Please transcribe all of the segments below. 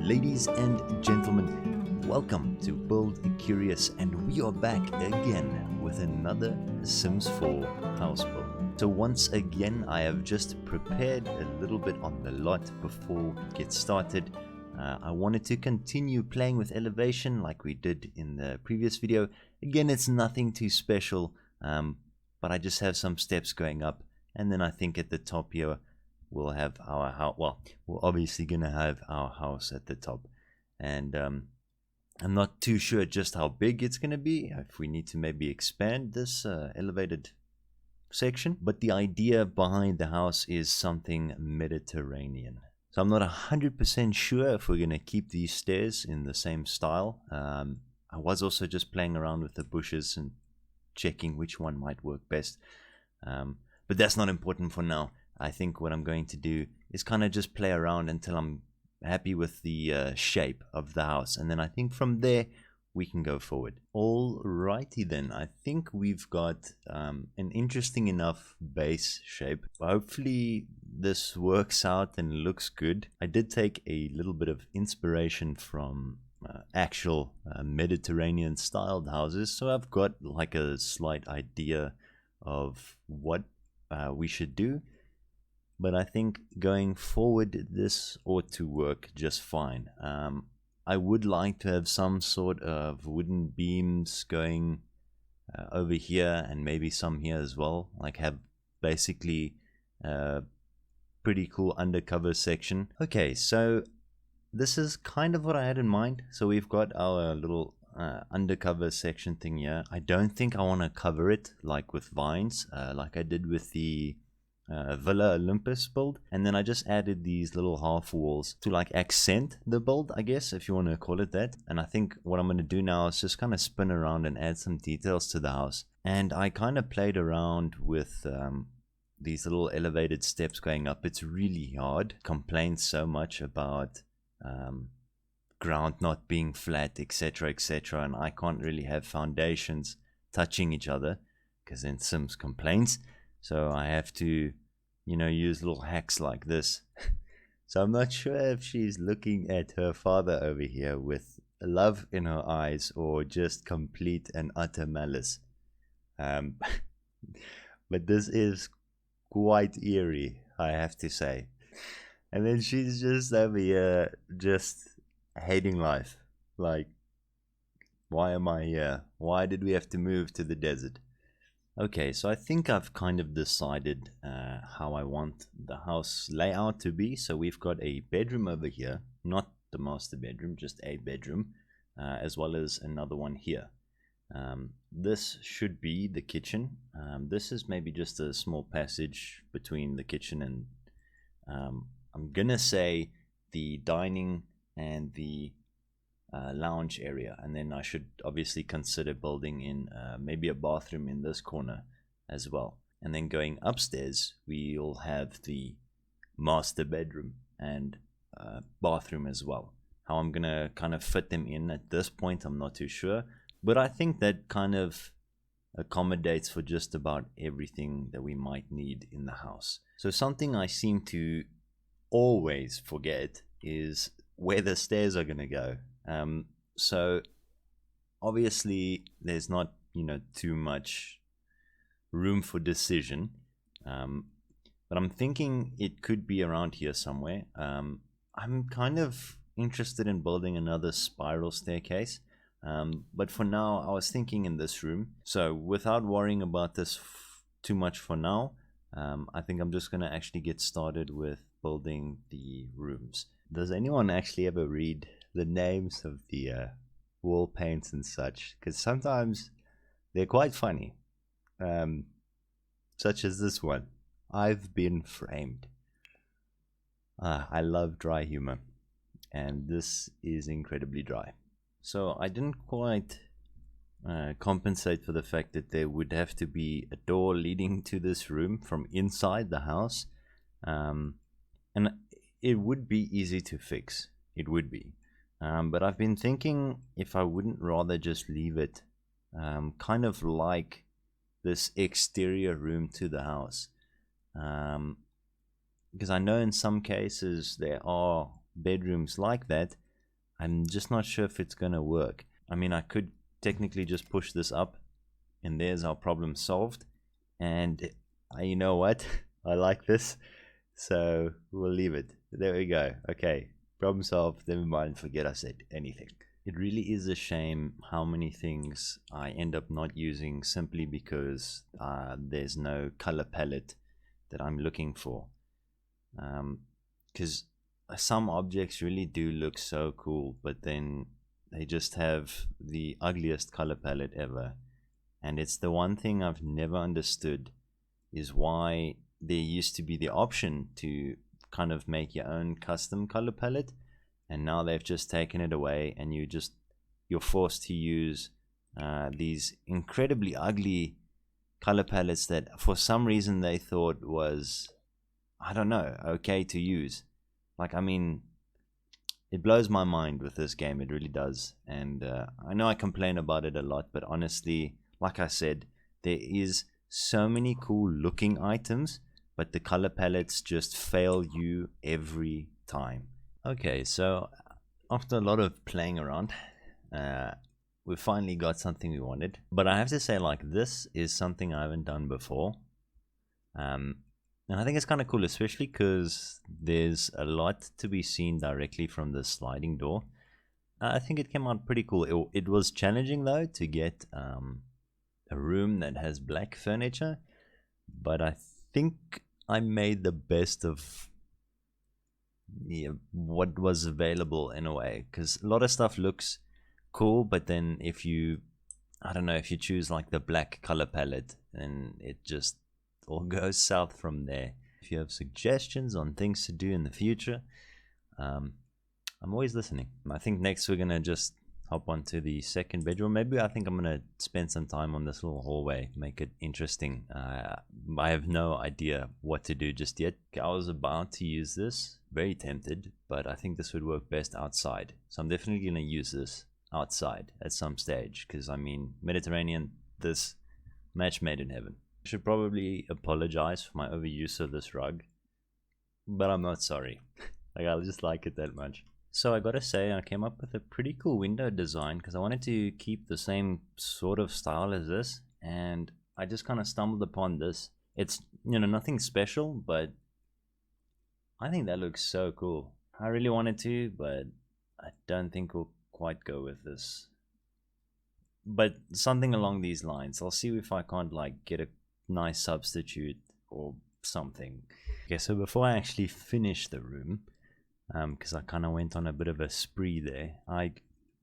Ladies and gentlemen, welcome to BuildCurious, and we are back again with another Sims 4 house build. So once again, I have just prepared a little bit on the lot before we get started. I wanted to continue playing with elevation like we did in the previous video. Again, it's nothing too special, but I just have some steps going up, and then I think at the top here we'll have our house. Well, we're obviously gonna have our house at the top, and I'm not too sure just how big it's gonna be, if we need to maybe expand this elevated section, but the idea behind the house is something Mediterranean. So I'm not 100% sure if we're gonna keep these stairs in the same style. I was also just playing around with the bushes and checking which one might work best, but that's not important for now. I think what I'm going to do is kind of just play around until I'm happy with the shape of the house, and then I think from there we can go forward. Alrighty then, I think we've got an interesting enough base shape. Hopefully this works out and looks good. I did take a little bit of inspiration from actual Mediterranean styled houses, so I've got like a slight idea of what we should do. But I think going forward, this ought to work just fine. I would like to have some sort of wooden beams going over here, and maybe some here as well. Like have basically a pretty cool undercover section. Okay, so this is kind of what I had in mind. So we've got our little undercover section thing here. I don't think I want to cover it like with vines, like I did with the Villa Olympus build, and then I just added these little half walls to like accent the build, I guess, if you want to call it that. And I think what I'm going to do now is just kind of spin around and add some details to the house. And I kind of played around with these little elevated steps going up. It's really hard. Complained so much about ground not being flat, etc, etc, and I can't really have foundations touching each other because then Sims complains. So I have to, you know, use little hacks like this. So I'm not sure if she's looking at her father over here with love in her eyes or just complete and utter malice. But this is quite eerie, I have to say. And then she's just over here, just hating life. Like, why am I here? Why did we have to move to the desert? Okay, so I think I've kind of decided how I want the house layout to be. So we've got a bedroom over here, not the master bedroom, just a bedroom, as well as another one here. This should be the kitchen. This is maybe just a small passage between the kitchen and, I'm gonna say, the dining and the lounge area, and then I should obviously consider building in maybe a bathroom in this corner as well. And then going upstairs, we'll have the master bedroom and bathroom as well. How I'm gonna kind of fit them in at this point, I'm not too sure, but I think that kind of accommodates for just about everything that we might need in the house. So something I seem to always forget is where the stairs are gonna go. So obviously there's not, you know, too much room for decision, but I'm thinking it could be around here somewhere. I'm kind of interested in building another spiral staircase, but for now I was thinking in this room. So without worrying about this too much for now, I think I'm just gonna actually get started with building the rooms. Does anyone actually ever read the names of the wall paints and such? Because sometimes they're quite funny, such as this one, I've been framed. I love dry humor, and this is incredibly dry. So I didn't quite compensate for the fact that there would have to be a door leading to this room from inside the house, and it would be easy to fix. It would be. But I've been thinking if I wouldn't rather just leave it kind of like this exterior room to the house, because I know in some cases there are bedrooms like that, I'm just not sure if it's gonna work. I mean, I could technically just push this up and there's our problem solved. And you know what? I like this, so we'll leave it. There we go. Okay, problem solved. Never mind, forget I said anything. It really is a shame how many things I end up not using simply because there's no color palette that I'm looking for. Because some objects really do look so cool, but then they just have the ugliest color palette ever. And it's the one thing I've never understood, is why there used to be the option to kind of make your own custom color palette, and now they've just taken it away, and you're forced to use these incredibly ugly color palettes that for some reason they thought was, I don't know, okay to use. Like, I mean, it blows my mind with this game, it really does. And I know I complain about it a lot, but honestly, like I said, there is so many cool looking items, but the color palettes just fail you every time. Okay, so after a lot of playing around, we finally got something we wanted. But I have to say, like, this is something I haven't done before. And I think it's kind of cool, especially because there's a lot to be seen directly from the sliding door. I think it came out pretty cool. It was challenging, though, to get a room that has black furniture. But I think I made the best of what was available in a way. Because a lot of stuff looks cool, but then if you, I don't know, if you choose like the black color palette, then it just all goes south from there. If you have suggestions on things to do in the future, I'm always listening. I think next we're gonna just hop onto the second bedroom. Maybe I think I'm gonna spend some time on this little hallway, make it interesting. I have no idea what to do just yet. I was about to use this, very tempted, but I think this would work best outside. So I'm definitely gonna use this outside at some stage, because I mean, Mediterranean, this match made in heaven. I should probably apologize for my overuse of this rug, but I'm not sorry. Like, I just like it that much. So I gotta say, I came up with a pretty cool window design because I wanted to keep the same sort of style as this, and I just kind of stumbled upon this. It's, you know, nothing special, but I think that looks so cool. I really wanted to, but I don't think we'll quite go with this. But something along these lines. I'll see if I can't like get a nice substitute or something. Okay, so before I actually finish the room, because I kind of went on a bit of a spree there, I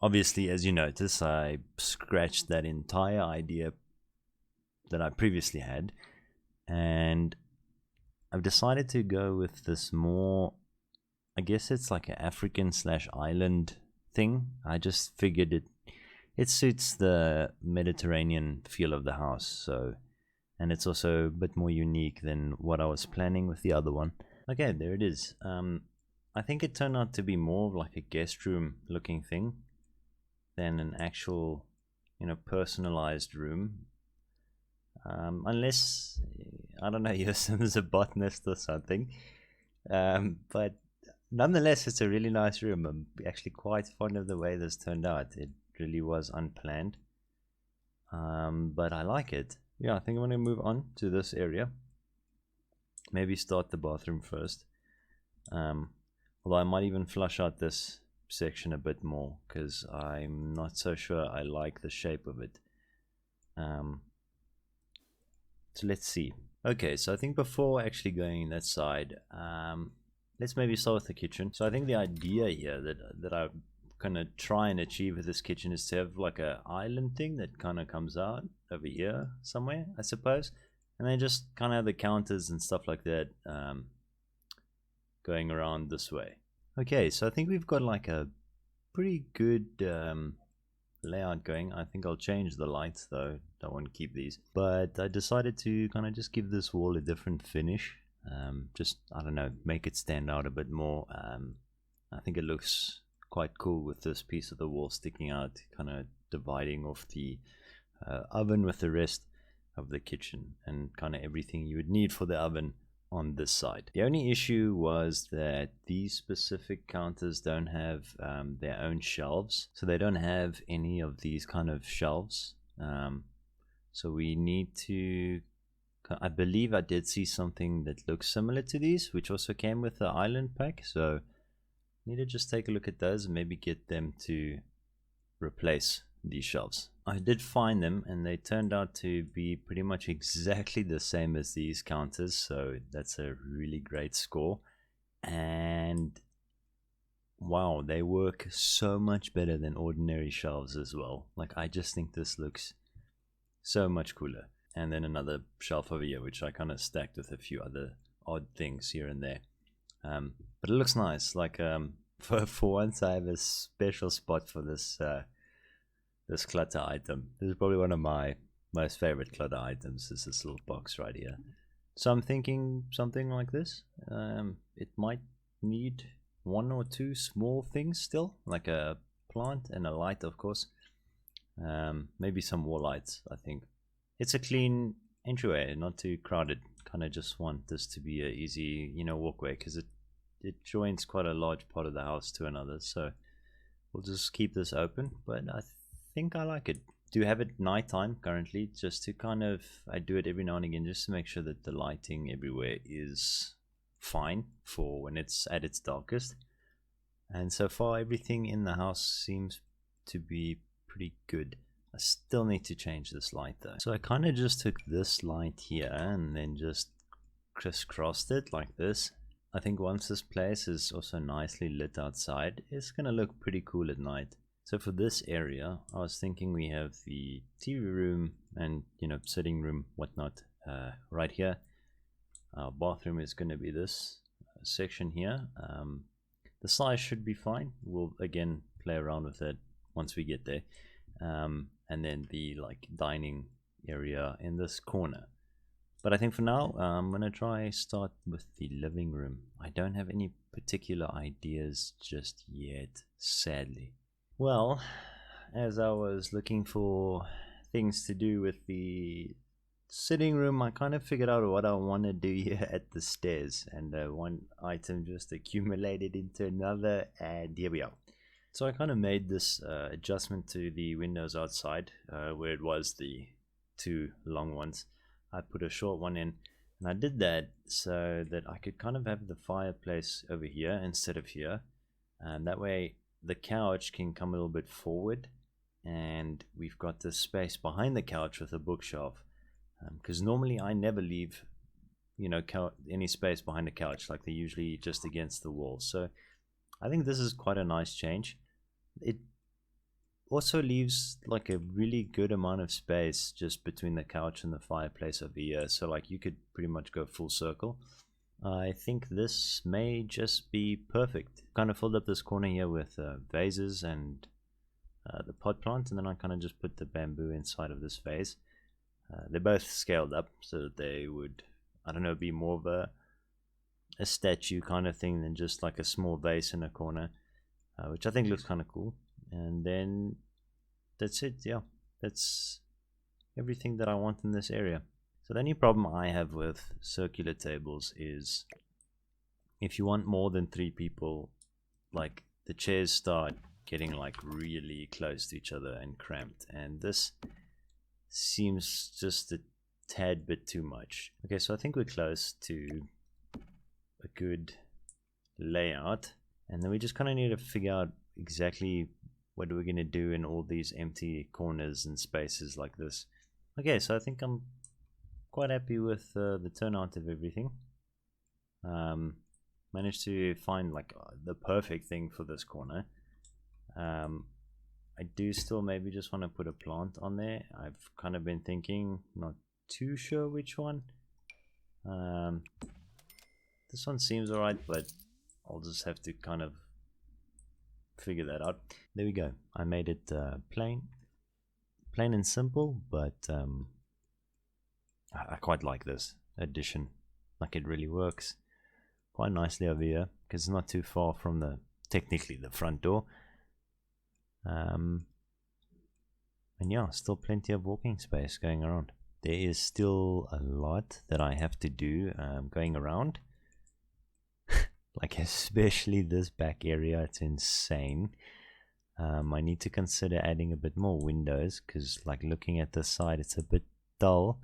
obviously, as you notice, I scratched that entire idea that I previously had, and I've decided to go with this more, I guess it's like an African / island thing. I just figured it suits the Mediterranean feel of the house, so, and it's also a bit more unique than what I was planning with the other one. Okay, there it is. I think it turned out to be more of like a guest room looking thing than an actual, you know, personalized room. Unless, I don't know, your Sim's a botanist or something. But nonetheless, it's a really nice room. I'm actually quite fond of the way this turned out. It really was unplanned, but I like it. Yeah, I think I'm going to move on to this area. Maybe start the bathroom first. Although I might even flush out this section a bit more, because I'm not so sure I like the shape of it. So let's see. Okay, so I think before actually going that side, let's maybe start with the kitchen. So I think the idea here that I'm gonna try and achieve with this kitchen is to have like a island thing that kind of comes out over here somewhere, I suppose, and then just kind of have the counters and stuff like that going around this way. Okay, so I think we've got like a pretty good layout going. I think I'll change the lights though, don't want to keep these, but I decided to kind of just give this wall a different finish. Just, I don't know, make it stand out a bit more. I think it looks quite cool with this piece of the wall sticking out, kind of dividing off the oven with the rest of the kitchen, and kind of everything you would need for the oven on this side. The only issue was that these specific counters don't have their own shelves, so they don't have any of these kind of shelves. So we need to, I believe I did see something that looks similar to these, which also came with the island pack, so need to just take a look at those and maybe get them to replace these shelves. I did find them and they turned out to be pretty much exactly the same as these counters, so that's a really great score. And wow, they work so much better than ordinary shelves as well. Like, I just think this looks so much cooler. And then another shelf over here, which I kind of stacked with a few other odd things here and there. But it looks nice. Like, for once I have a special spot for this this clutter item. This is probably one of my most favorite clutter items, is this little box right here. So I'm thinking something like this. It might need one or two small things still, like a plant and a light, of course. Maybe some wall lights, I think. It's a clean entryway, not too crowded. Kind of just want this to be a easy, walkway, because it joins quite a large part of the house to another. So we'll just keep this open, but I think I like it. Do have it nighttime currently, just to kind of, I do it every now and again just to make sure that the lighting everywhere is fine for when it's at its darkest. And so far everything in the house seems to be pretty good. I still need to change this light though. So I kind of just took this light here and then just crisscrossed it like this. I think once this place is also nicely lit outside, it's gonna look pretty cool at night. So for this area, I was thinking we have the TV room and, sitting room, whatnot, right here. Our bathroom is going to be this section here. The size should be fine. We'll again play around with it once we get there. And then the dining area in this corner. But I think for now, I'm going to start with the living room. I don't have any particular ideas just yet, sadly. Well, as I was looking for things to do with the sitting room, I kind of figured out what I want to do here at the stairs, and one item just accumulated into another, and here we are. So I kind of made this adjustment to the windows outside, where it was the two long ones. I put a short one in, and I did that so that I could kind of have the fireplace over here instead of here, and that way the couch can come a little bit forward, and we've got this space behind the couch with a bookshelf, because normally I never leave any space behind the couch, like they're usually just against the wall. So I think this is quite a nice change. It also leaves like a really good amount of space just between the couch and the fireplace over here, so like you could pretty much go full circle. I think this may just be perfect. Kind of filled up this corner here with vases and the pot plant, and then I kind of just put the bamboo inside of this vase. They're both scaled up so that they would, I don't know, be more of a statue kind of thing than just like a small vase in a corner, which I think looks kind of cool. And then that's it. Yeah, that's everything that I want in this area. So the only problem I have with circular tables is if you want more than 3 people, like the chairs start getting like really close to each other and cramped, and this seems just a tad bit too much. Okay, so I think we're close to a good layout, and then we just kind of need to figure out exactly what we're going to do in all these empty corners and spaces like this. Okay, so I think I'm quite happy with the turnout of everything. Managed to find like the perfect thing for this corner. I do still maybe just want to put a plant on there. I've kind of been thinking, not too sure which one. This one seems alright, but I'll just have to kind of figure that out. There we go. I made it plain and simple, but I quite like this addition. Like, it really works quite nicely over here because it's not too far from technically the front door. And yeah, still plenty of walking space going around. there is still a lot that I have to do going around. Like especially this back area, it's insane. I need to consider adding a bit more windows because like looking at this side it's a bit dull.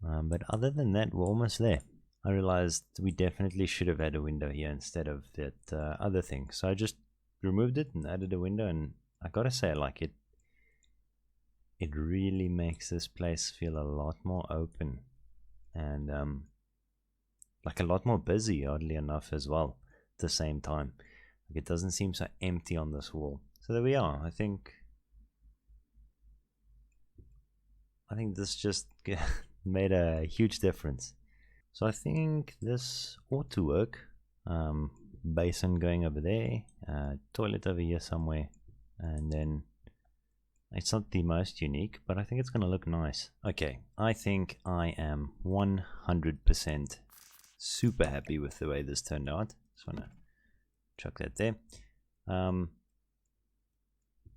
But other than that, we're almost there. I realized we definitely should have had a window here instead of that other thing. So I just removed it and added a window, and I gotta say I like it. It really makes this place feel a lot more open and like a lot more busy, oddly enough, as well at the same time. Like it doesn't seem so empty on this wall. So there we are. I think this just made a huge difference. So I think this ought to work. Basin going over there, toilet over here somewhere, and then it's not the most unique, but I think it's going to look nice. Okay, I think I am 100% super happy with the way this turned out. Just want to chuck that there.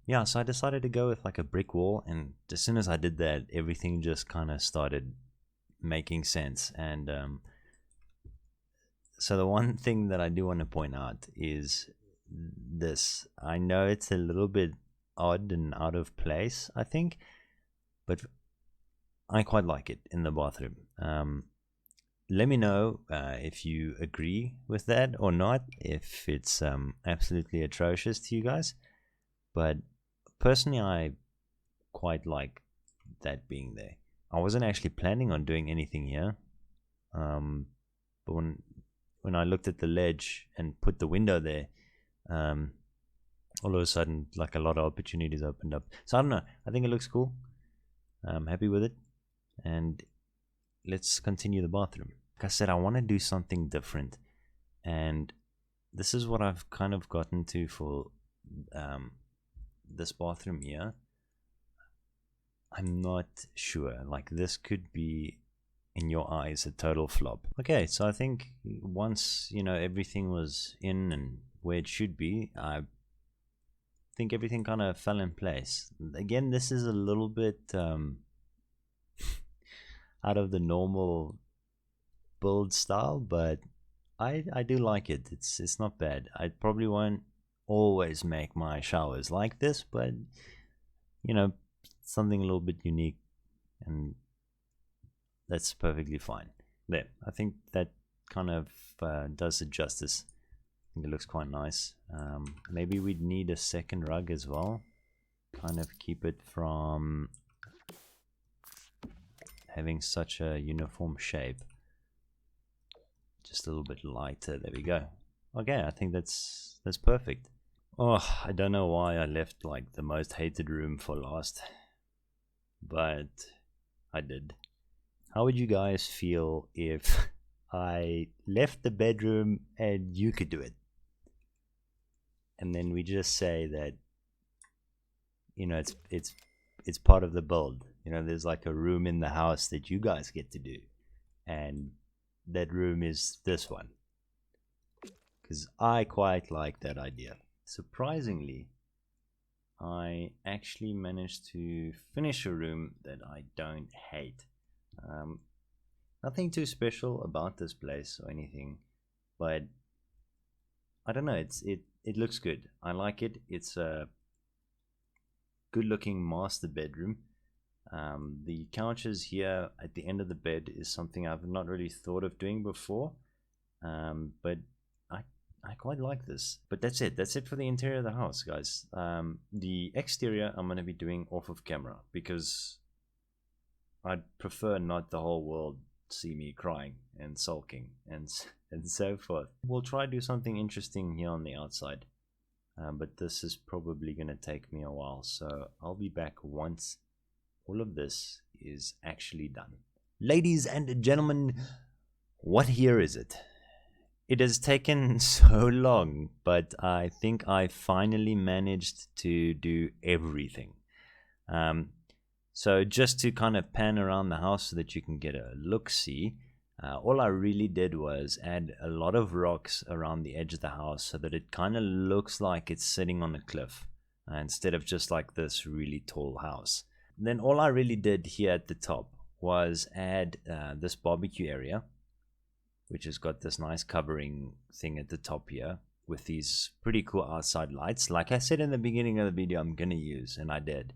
Yeah, so I decided to go with like a brick wall, and as soon as I did that, everything just kind of started making sense. And so the one thing that I do want to point out is this. I know it's a little bit odd and out of place, I think, but I quite like it in the bathroom. Let me know if you agree with that or not, if it's absolutely atrocious to you guys. But personally, I quite like that being there. I wasn't actually planning on doing anything here, but when I looked at the ledge and put the window there, all of a sudden, like a lot of opportunities opened up. So I don't know. I think it looks cool. I'm happy with it, and let's continue the bathroom. Like I said, I want to do something different, and this is what I've kind of gotten to for this bathroom here. I'm not sure. Like this could be, in your eyes, a total flop. Okay, so I think once everything was in and where it should be, I think everything kind of fell in place. Again, this is a little bit out of the normal build style, but I do like it. It's not bad. I probably won't always make my showers like this, but something a little bit unique, and that's perfectly fine. There, I think that kind of does it justice. I think it looks quite nice. Maybe we'd need a second rug as well, kind of keep it from having such a uniform shape. Just a little bit lighter. There we go. Okay, I think that's perfect. Oh, I don't know why I left like the most hated room for last, but I did. How would you guys feel if I left the bedroom and you could do it? And then we just say that it's part of the build. There's like a room in the house that you guys get to do, and that room is this one. Because I quite like that idea. Surprisingly, I actually managed to finish a room that I don't hate. Nothing too special about this place or anything, but I don't know, it looks good. I like it. It's a good looking master bedroom. The couches here at the end of the bed is something I've not really thought of doing before, but I quite like this. But that's it for the interior of the house, guys. The exterior I'm going to be doing off of camera because I'd prefer not the whole world see me crying and sulking and so forth. We'll try to do something interesting here on the outside, but this is probably going to take me a while, so I'll be back once all of this is actually done. Ladies and gentlemen, what year is it? It has taken so long, but I think I finally managed to do everything. So just to kind of pan around the house so that you can get a look-see, all I really did was add a lot of rocks around the edge of the house so that it kind of looks like it's sitting on a cliff instead of just like this really tall house. Then all I really did here at the top was add this barbecue area, which has got this nice covering thing at the top here with these pretty cool outside lights. Like I said in the beginning of the video, I'm gonna use, and I did.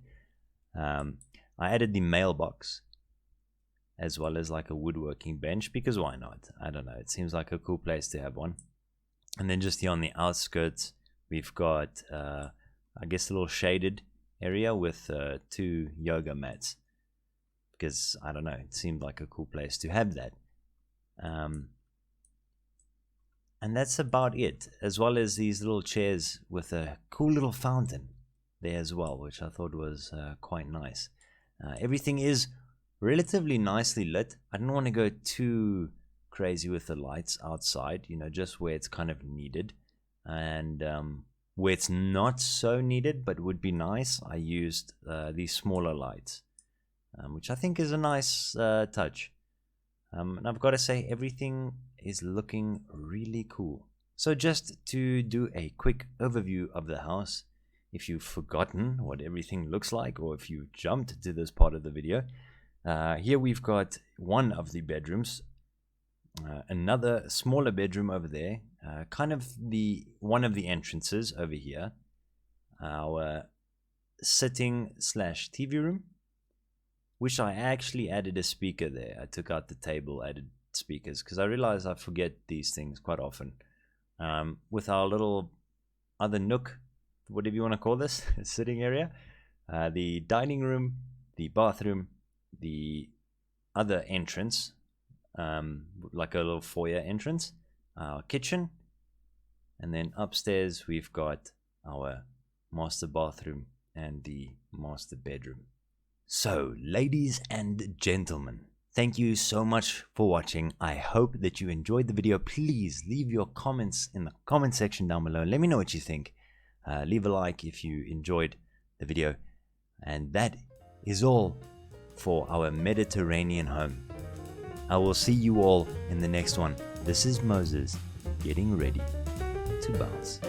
I added the mailbox as well as like a woodworking bench, because why not? I don't know, it seems like a cool place to have one. And then just here on the outskirts, we've got I guess a little shaded area with 2 yoga mats, because I don't know, it seemed like a cool place to have that. And that's about it, as well as these little chairs with a cool little fountain there as well, which I thought was quite nice. Everything is relatively nicely lit. I don't want to go too crazy with the lights outside, you know, just where it's kind of needed. And where it's not so needed but would be nice, I used these smaller lights, which I think is a nice touch. And I've got to say, everything is looking really cool. So just to do a quick overview of the house, if you've forgotten what everything looks like, or if you jumped to this part of the video, here we've got one of the bedrooms, another smaller bedroom over there, kind of one of the entrances over here, our sitting / TV room, which I actually added a speaker there. I took out the table, added speakers, because I realize I forget these things quite often. With our little other nook, whatever you want to call this, sitting area, the dining room, the bathroom, the other entrance, like a little foyer entrance, our kitchen, and then upstairs we've got our master bathroom and the master bedroom. So, ladies and gentlemen, thank you so much for watching. I hope that you enjoyed the video. Please leave your comments in the comment section down below. Let me know what you think. Leave a like if you enjoyed the video. And that is all for our Mediterranean home. I will see you all in the next one. This is Moses getting ready to bounce.